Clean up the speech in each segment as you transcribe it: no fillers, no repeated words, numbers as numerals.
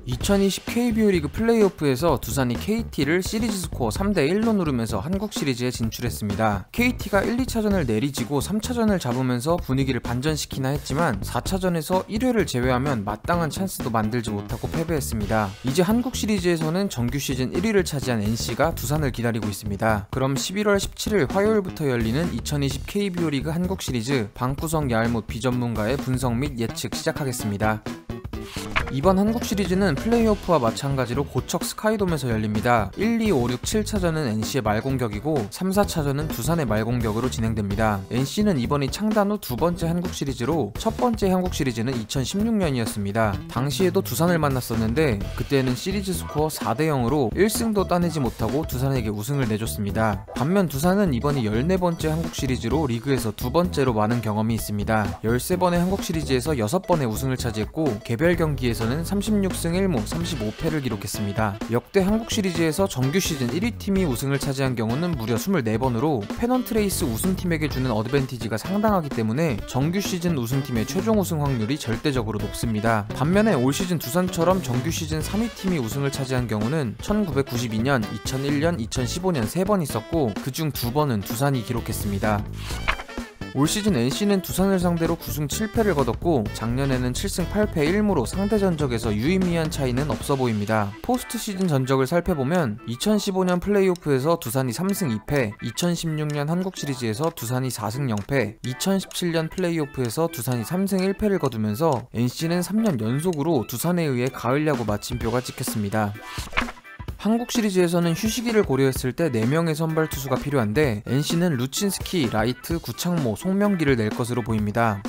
2020 KBO 리그 플레이오프에서 두산이 KT를 시리즈 스코어 3대1로 누르면서 한국 시리즈에 진출했습니다. KT가 1, 2차전을 내리지고 3차전을 잡으면서 분위기를 반전시키나 했지만 4차전에서 1회를 제외하면 마땅한 찬스도 만들지 못하고 패배했습니다. 이제 한국 시리즈에서는 정규 시즌 1위를 차지한 NC가 두산을 기다리고 있습니다. 그럼 11월 17일 화요일부터 열리는 2020 KBO 리그 한국 시리즈 방구석 야알못 비전문가의 분석 및 예측 시작하겠습니다. 이번 한국 시리즈는 플레이오프와 마찬가지로 고척 스카이돔에서 열립니다. 1, 2, 5, 6, 7차전은 NC의 말공격이고 3, 4차전은 두산의 말공격으로 진행됩니다. NC는 이번이 창단 후 두 번째 한국 시리즈로 첫 번째 한국 시리즈는 2016년이었습니다. 당시에도 두산을 만났었는데 그때는 시리즈 스코어 4대0으로 1승도 따내지 못하고 두산에게 우승을 내줬습니다. 반면 두산은 이번이 14번째 한국 시리즈로 리그에서 두 번째로 많은 경험이 있습니다. 13번의 한국 시리즈에서 6번의 우승을 차지했고 개별 경기에서 는 36승 1무 35패를 기록했습니다. 역대 한국 시리즈에서 정규 시즌 1위 팀이 우승을 차지한 경우는 무려 24번으로 페넌트레이스 우승팀에게 주는 어드밴티지가 상당하기 때문에 정규 시즌 우승팀의 최종 우승 확률이 절대적으로 높습니다. 반면에 올 시즌 두산처럼 정규 시즌 3위 팀이 우승을 차지한 경우는 1992년, 2001년, 2015년 3번 있었고 그중 2번은 두산이 기록했습니다. 올 시즌 NC는 두산을 상대로 9승 7패를 거뒀고 작년에는 7승 8패 1무로 상대 전적에서 유의미한 차이는 없어 보입니다. 포스트 시즌 전적을 살펴보면 2015년 플레이오프에서 두산이 3승 2패, 2016년 한국 시리즈에서 두산이 4승 0패, 2017년 플레이오프에서 두산이 3승 1패를 거두면서 NC는 3년 연속으로 두산에 의해 가을 야구 마침표가 찍혔습니다. 한국 시리즈에서는 휴식기를 고려했을 때 4명의 선발 투수가 필요한데 NC는 루친스키, 라이트, 구창모, 송명기를 낼 것으로 보입니다.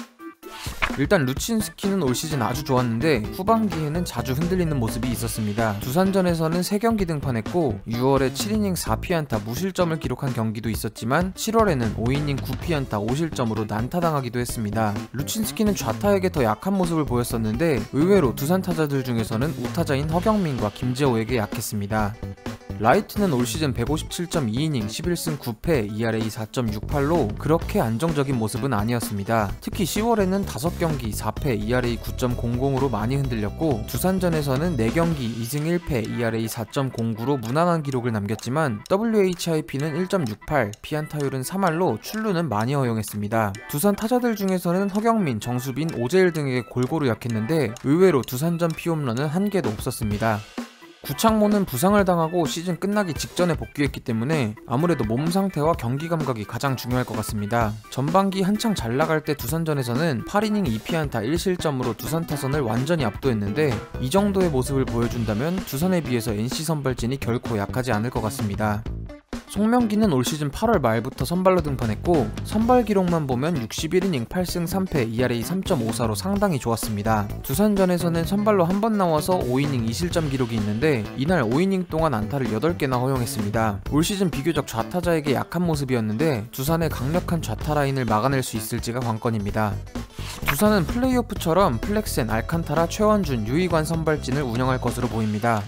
일단 루친스키는 올 시즌 아주 좋았는데 후반기에는 자주 흔들리는 모습이 있었습니다. 두산전에서는 3경기 등판했고 6월에 7이닝 4피안타 무실점을 기록한 경기도 있었지만 7월에는 5이닝 9피안타 5실점으로 난타당하기도 했습니다. 루친스키는 좌타에게 더 약한 모습을 보였었는데 의외로 두산 타자들 중에서는 우타자인 허경민과 김재호에게 약했습니다. 라이트는 올 시즌 157.2이닝 11승 9패 ERA 4.68로 그렇게 안정적인 모습은 아니었습니다. 특히 10월에는 5경기 4패 ERA 9.00으로 많이 흔들렸고 두산전에서는 4경기 2승 1패 ERA 4.09로 무난한 기록을 남겼지만 WHIP는 1.68, 피안타율은 3할로 출루는 많이 허용했습니다. 두산 타자들 중에서는 허경민, 정수빈, 오재일 등에게 골고루 약했는데 의외로 두산전 피홈런은 한 개도 없었습니다. 구창모는 부상을 당하고 시즌 끝나기 직전에 복귀했기 때문에 아무래도 몸 상태와 경기 감각이 가장 중요할 것 같습니다. 전반기 한창 잘 나갈 때 두산전에서는 8이닝 2피안타 1실점으로 두산 타선을 완전히 압도했는데 이 정도의 모습을 보여준다면 두산에 비해서 NC 선발진이 결코 약하지 않을 것 같습니다. 송명기는 올 시즌 8월 말부터 선발로 등판했고 선발 기록만 보면 61이닝 8승 3패 ERA 3.54로 상당히 좋았습니다. 두산전에서는 선발로 한 번 나와서 5이닝 2실점 기록이 있는데 이날 5이닝 동안 안타를 8개나 허용했습니다. 올 시즌 비교적 좌타자에게 약한 모습이었는데 두산의 강력한 좌타 라인을 막아낼 수 있을지가 관건입니다. 두산은 플레이오프처럼 플렉센, 알칸타라, 최원준, 유이관 선발진을 운영할 것으로 보입니다.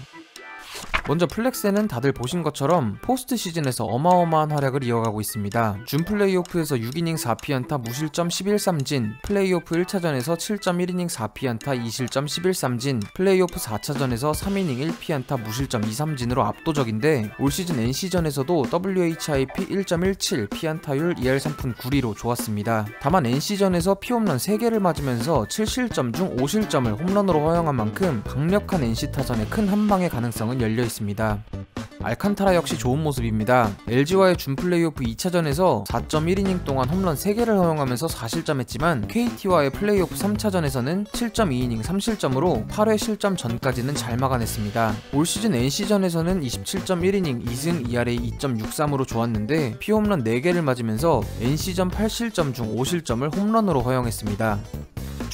먼저 플렉센은 다들 보신 것처럼 포스트 시즌에서 어마어마한 활약을 이어가고 있습니다. 준 플레이오프에서 6이닝 4피안타 무실점 11삼진, 플레이오프 1차전에서 7.1이닝 4피안타 2실점 11삼진, 플레이오프 4차전에서 3이닝 1피안타 무실점 2삼진으로 압도적인데 올 시즌 NC전에서도 WHIP 1.17, 피안타율 2할 3푼 9리로 좋았습니다. 다만 NC전에서 피홈런 3개를 맞으면서 7실점 중 5실점을 홈런으로 허용한 만큼 강력한 NC 타선의 큰 한방의 가능성은 열려있습니다. 알칸타라 역시 좋은 모습입니다. LG와의 준 플레이오프 2차전에서 4.1이닝 동안 홈런 3개를 허용하면서 4실점했지만 KT와의 플레이오프 3차전에서는 7.2이닝 3실점으로 8회 실점 전까지는 잘 막아냈습니다. 올 시즌 NC전에서는 27.1이닝 2승 ERA 2.63으로 좋았는데 피홈런 4개를 맞으면서 NC전 8실점 중 5실점을 홈런으로 허용했습니다.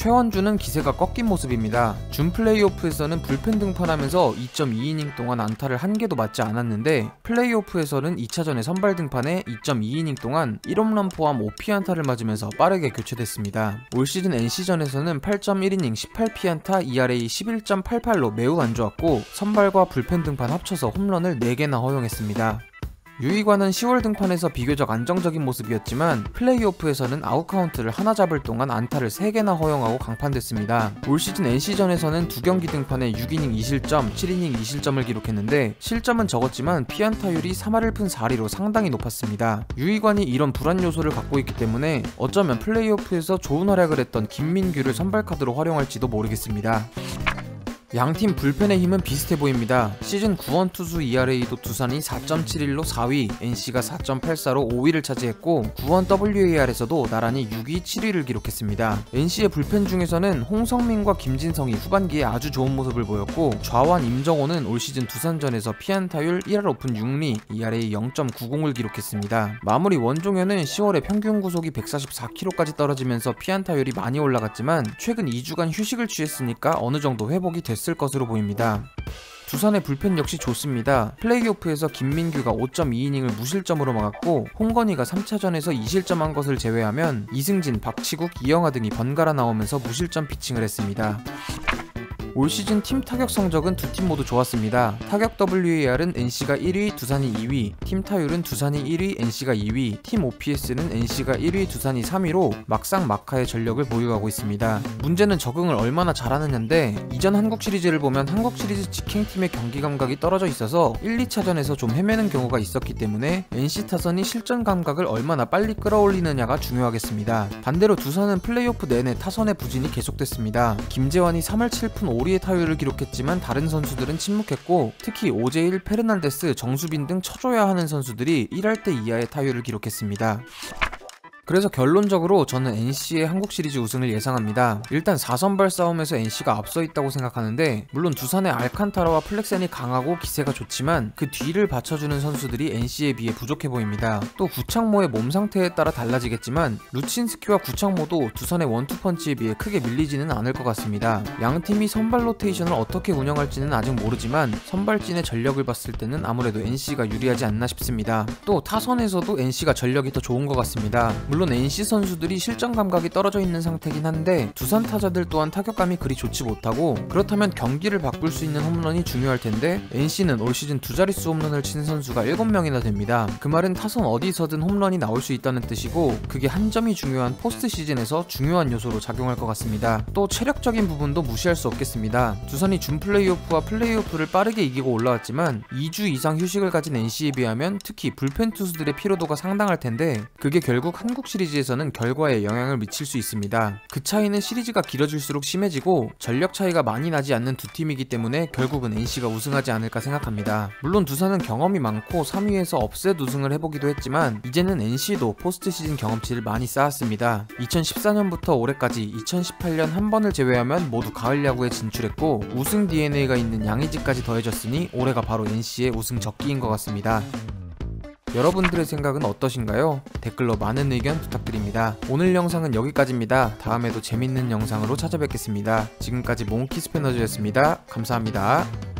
최원준은 기세가 꺾인 모습입니다. 준 플레이오프에서는 불펜 등판하면서 2.2이닝 동안 안타를 한 개도 맞지 않았는데 플레이오프에서는 2차전에 선발 등판해 2.2이닝 동안 1홈런 포함 5피안타를 맞으면서 빠르게 교체됐습니다. 올 시즌 NC전에서는 8.1이닝 18피안타 ERA 11.88로 매우 안 좋았고 선발과 불펜 등판 합쳐서 홈런을 4개나 허용했습니다. 유이관은 10월 등판에서 비교적 안정적인 모습이었지만 플레이오프에서는 아웃카운트를 하나 잡을 동안 안타를 3개나 허용하고 강판됐습니다. 올 시즌 NC전에서는 2경기 등판에 6이닝 2실점, 7이닝 2실점을 기록했는데 실점은 적었지만 피안타율이 3할을 푼 4리로 상당히 높았습니다. 유이관이 이런 불안 요소를 갖고 있기 때문에 어쩌면 플레이오프에서 좋은 활약을 했던 김민규를 선발 카드로 활용할지도 모르겠습니다. 양팀 불펜의 힘은 비슷해 보입니다. 시즌 9원 투수 ERA도 두산이 4.71로 4위, NC가 4.84로 5위를 차지했고 9원 WAR에서도 나란히 6위, 7위를 기록했습니다. NC의 불펜 중에서는 홍성민과 김진성이 후반기에 아주 좋은 모습을 보였고 좌완 임정호는 올 시즌 두산전에서 피안타율 1할 오픈 6리, ERA 0.90을 기록했습니다. 마무리 원종현은 10월에 평균 구속이 144km까지 떨어지면서 피안타율이 많이 올라갔지만 최근 2주간 휴식을 취했으니까 어느 정도 회복이 됐을 것으로 보입니다. 두산의 불펜 역시 좋습니다. 플레이오프에서 김민규가 5.2이닝을 무실점으로 막았고 홍건희가 3차전에서 2실점한 것을 제외하면 이승진, 박치국, 이영하 등이 번갈아 나오면서 무실점 피칭을 했습니다. 올 시즌 팀 타격 성적은 두 팀 모두 좋았습니다. 타격 WAR은 NC가 1위, 두산이 2위, 팀 타율은 두산이 1위, NC가 2위, 팀 OPS는 NC가 1위, 두산이 3위로 막상 막하의 전력을 보유하고 있습니다. 문제는 적응을 얼마나 잘하느냐인데 이전 한국 시리즈를 보면 한국 시리즈 직행팀의 경기 감각이 떨어져 있어서 1, 2차전에서 좀 헤매는 경우가 있었기 때문에 NC 타선이 실전 감각을 얼마나 빨리 끌어올리느냐가 중요하겠습니다. 반대로 두산은 플레이오프 내내 타선의 부진이 계속됐습니다. 김재환이 3할 7푼 5리의 타율을 기록했지만 다른 선수들은 침묵했고 특히 오제일, 페르난데스, 정수빈 등 쳐줘야 하는 선수들이 1할대 이하의 타율을 기록했습니다. 그래서 결론적으로 저는 NC의 한국 시리즈 우승을 예상합니다. 일단 4선발 싸움에서 NC가 앞서 있다고 생각하는데 물론 두산의 알칸타라와 플렉센이 강하고 기세가 좋지만 그 뒤를 받쳐주는 선수들이 NC에 비해 부족해 보입니다. 또 구창모의 몸 상태에 따라 달라지겠지만 루친스키와 구창모도 두산의 원투펀치에 비해 크게 밀리지는 않을 것 같습니다. 양팀이 선발 로테이션을 어떻게 운영할지는 아직 모르지만 선발진의 전력을 봤을 때는 아무래도 NC가 유리하지 않나 싶습니다. 또 타선에서도 NC가 전력이 더 좋은 것 같습니다. 물론 NC 선수들이 실전 감각이 떨어져 있는 상태긴 한데 두산 타자들 또한 타격감이 그리 좋지 못하고 그렇다면 경기를 바꿀 수 있는 홈런이 중요할 텐데 NC는 올 시즌 두 자릿수 홈런을 친 선수가 7명이나 됩니다. 그 말은 타선 어디서든 홈런이 나올 수 있다는 뜻이고 그게 한 점이 중요한 포스트 시즌에서 중요한 요소로 작용할 것 같습니다. 또 체력적인 부분도 무시할 수 없겠습니다. 두산이 준 플레이오프와 플레이오프를 빠르게 이기고 올라왔지만 2주 이상 휴식을 가진 NC에 비하면 특히 불펜 투수들의 피로도가 상당할 텐데 그게 결국 한국 시리즈에서는 결과에 영향을 미칠 수 있습니다. 그 차이는 시리즈가 길어질수록 심해지고 전력 차이가 많이 나지 않는 두 팀이기 때문에 결국은 NC가 우승하지 않을까 생각합니다. 물론 두산은 경험이 많고 3위에서 업셋 우승을 해보기도 했지만 이제는 NC도 포스트 시즌 경험치를 많이 쌓았습니다. 2014년부터 올해까지 2018년 한 번을 제외하면 모두 가을 야구에 진출했고 우승 DNA가 있는 양의지까지 더해졌으니 올해가 바로 NC의 우승 적기인 것 같습니다. 여러분들의 생각은 어떠신가요? 댓글로 많은 의견 부탁드립니다. 오늘 영상은 여기까지입니다. 다음에도 재밌는 영상으로 찾아뵙겠습니다. 지금까지 몽키스패너즈였습니다. 감사합니다.